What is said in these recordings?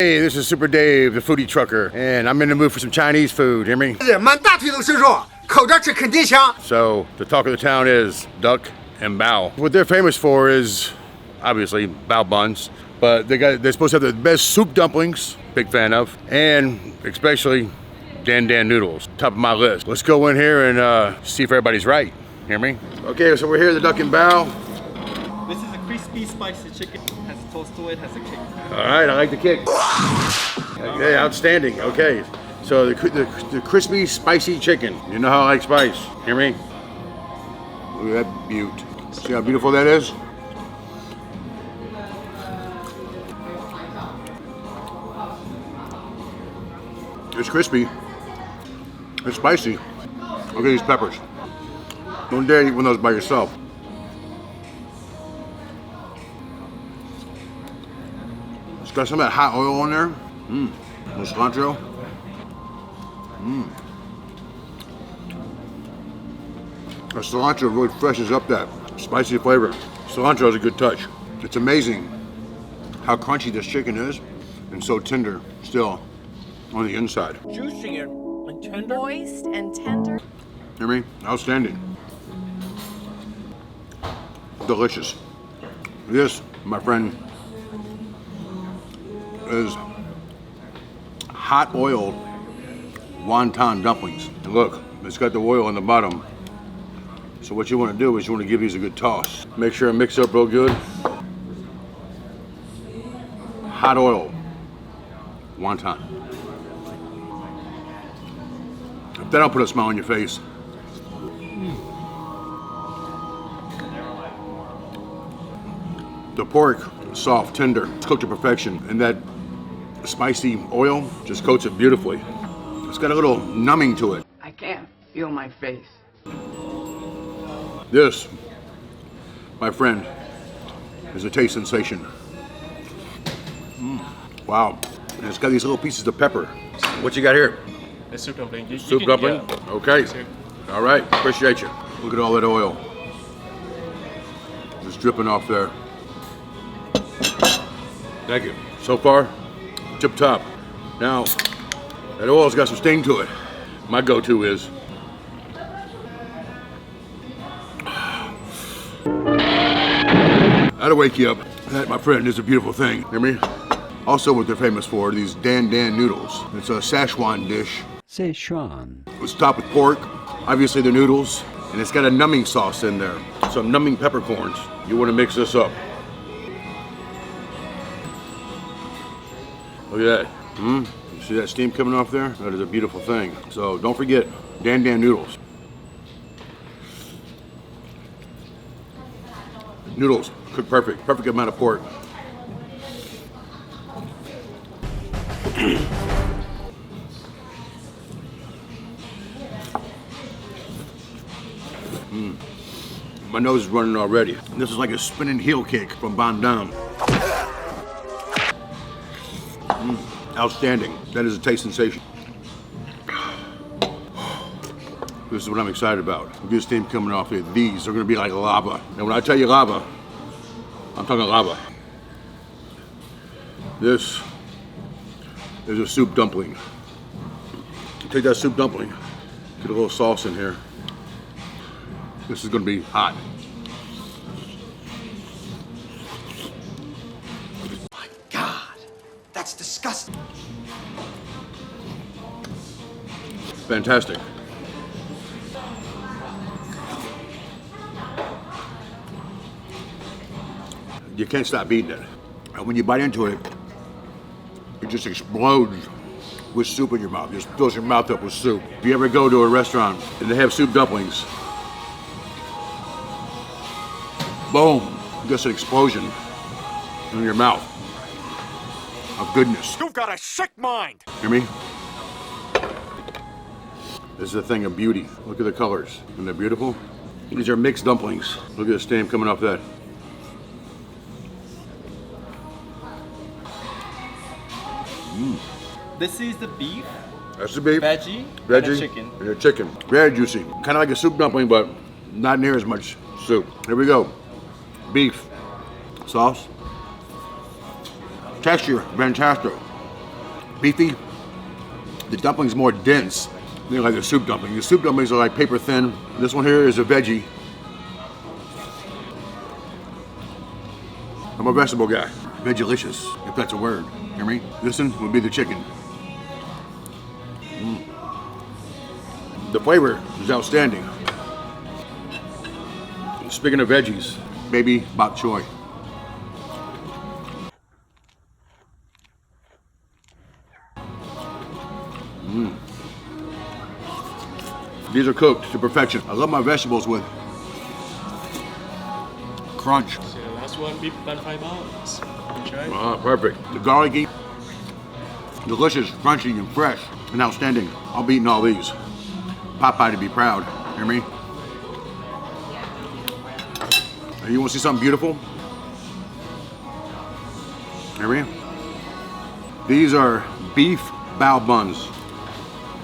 Hey, this is Super Dave, the foodie trucker, and I'm in the mood for some Chinese food, hear me? So, the talk of the town is duck and bao. What they're famous for is, obviously, bao buns, but they're supposed to have the best soup dumplings, big fan of, and especially Dan noodles, top of my list. Let's go in here and see if everybody's right, hear me? Okay, so we're here at the duck and bao. This is a crispy, spicy chicken. Has a toast to it, has a kick. All right, I like the kick. Okay, outstanding. Okay, so the crispy, spicy chicken. You know how I like spice. Hear me? Look at that beaut. See how beautiful that is? It's crispy. It's spicy. Look at these peppers. Don't dare eat one of those by yourself. It's got some of that hot oil on there. Mmm. The cilantro. Mmm. The cilantro really freshens up that spicy flavor. Cilantro is a good touch. It's amazing how crunchy this chicken is and so tender still on the inside. Juicy and tender. Moist and tender. Hear me? Outstanding. Delicious. This, my friend, is hot oiled wonton dumplings. And look, it's got the oil on the bottom. So what you want to do is you want to give these a good toss. Make sure it mixes up real good. Hot oil wonton. If that don't put a smile on your face. The pork, soft, tender, it's cooked to perfection, and that spicy oil just coats it beautifully. It's got a little numbing to it. I can't feel my face. This, my friend, is a taste sensation. Wow, and it's got these little pieces of pepper. What you got here? A soup dumpling. Soup dumpling? Yeah. Okay. All right, appreciate you. Look at all that oil. Just dripping off there. Thank you. So far, tip top. Now, that oil's got some sting to it. My go-to is that'll wake you up. That, my friend, is a beautiful thing. Hear me? Also, what they're famous for, these Dan noodles. It's a Szechuan dish. Szechuan. It's topped with pork, obviously the noodles, and it's got a numbing sauce in there. Some numbing peppercorns. You want to mix this up. Look at that. You see that steam coming off there? That is a beautiful thing. So don't forget, Dan noodles. Noodles, cooked perfect. Perfect amount of pork. My nose is running already. This is like a spinning heel kick from Van Damme. Outstanding. That is a taste sensation. This is what I'm excited about. Look at this steam coming off here. These are gonna be like lava. And when I tell you lava, I'm talking lava. This is a soup dumpling. Take that soup dumpling, get a little sauce in here. This is gonna be hot. My God, that's disgusting. Fantastic. You can't stop eating it. And when you bite into it, it just explodes with soup in your mouth. It just fills your mouth up with soup. If you ever go to a restaurant and they have soup dumplings, boom, just an explosion in your mouth of goodness. You've got a sick mind. Hear me? This is a thing of beauty. Look at the colors. Isn't that beautiful? These are mixed dumplings. Look at the steam coming off that. This is the beef, That's the beef. veggie, and a chicken. And a chicken. Very juicy. Kind of like a soup dumpling, but not near as much soup. Here we go. Beef. Sauce. Texture, fantastic. beefy. The dumpling's more dense than like the soup dumpling. The soup dumplings are like paper thin. This one here is a veggie. I'm a vegetable guy. Vegelicious, if that's a word. Hear me? This one would be the chicken. The flavor is outstanding. Speaking of veggies, baby bok choy. These are cooked to perfection. I love my vegetables with crunch. So the last one, beef bun 5 pounds. Try. Ah, perfect. The garlicky, delicious, crunchy, and fresh, and outstanding. I'll be eating all these. Popeye to be proud. Hear me? And you want to see something beautiful? Hear me? These are beef bao buns.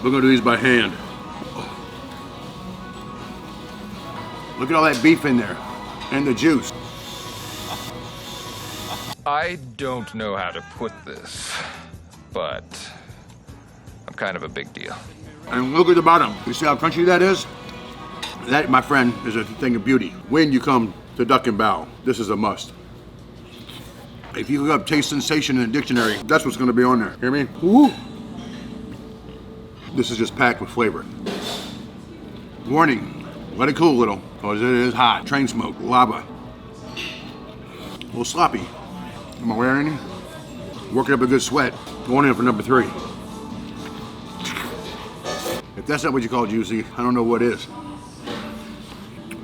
We're gonna do these by hand. Look at all that beef in there, and the juice. I don't know how to put this, but I'm kind of a big deal. And look at the bottom. You see how crunchy that is? That, my friend, is a thing of beauty. When you come to Duck and Bao, this is a must. If you look up taste sensation in the dictionary, that's what's gonna be on there. Hear me? Woo! This is just packed with flavor. Warning, let it cool a little, because it is hot. Train smoke, lava. A little sloppy. Am I wearing any? Working up a good sweat. Going in for number 3. If that's not what you call juicy, I don't know what is.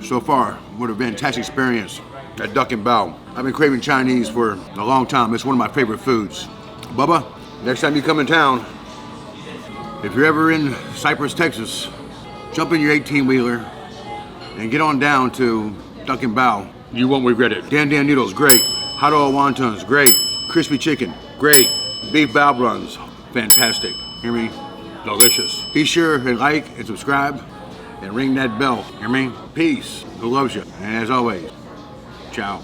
So far, what a fantastic experience at Duck and Bao. I've been craving Chinese for a long time. It's one of my favorite foods. Bubba, next time you come in town, if you're ever in Cypress, Texas, jump in your 18-wheeler and get on down to Duck and Bao. You won't regret it. Dan Dan noodles, great. Hot oil wontons, great. Crispy chicken, great. Beef bao buns, fantastic. Hear me? Delicious. Be sure and like and subscribe and ring that bell. Hear me? Peace. Who loves you? And as always, ciao.